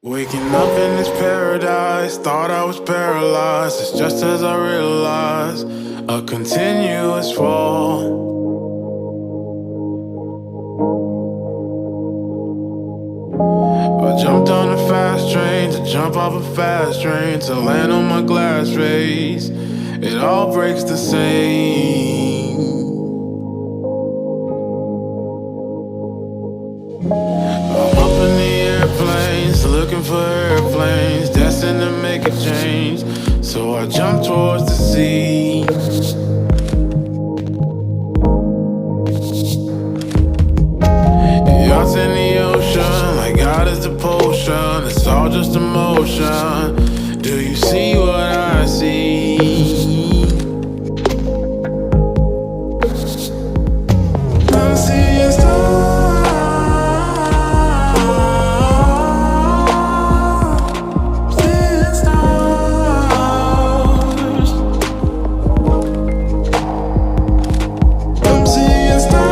Waking up in this paradise, thought I was paralyzed. It's just as I realized, a continuous fall. I jumped on a fast train to jump off a fast train to land on my glass face. It all breaks the same. I'm up in the airplanes, looking for airplanes, destined to make a change. So I jump towards the sea. Yachts in the ocean, like God is the potion. It's all just emotion. Do you see what I see? I'm seeing stars. Seeing stars. I'm seeing stars.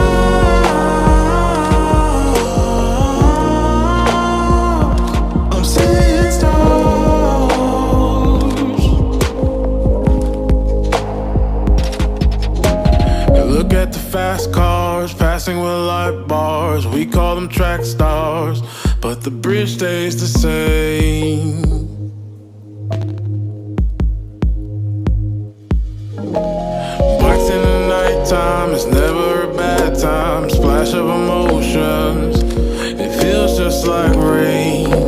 Look at the fast cars passing with light bars. We call them track stars, but the bridge stays the same. Blacks in the nighttime, it's never a bad time. Splash of emotions, it feels just like rain.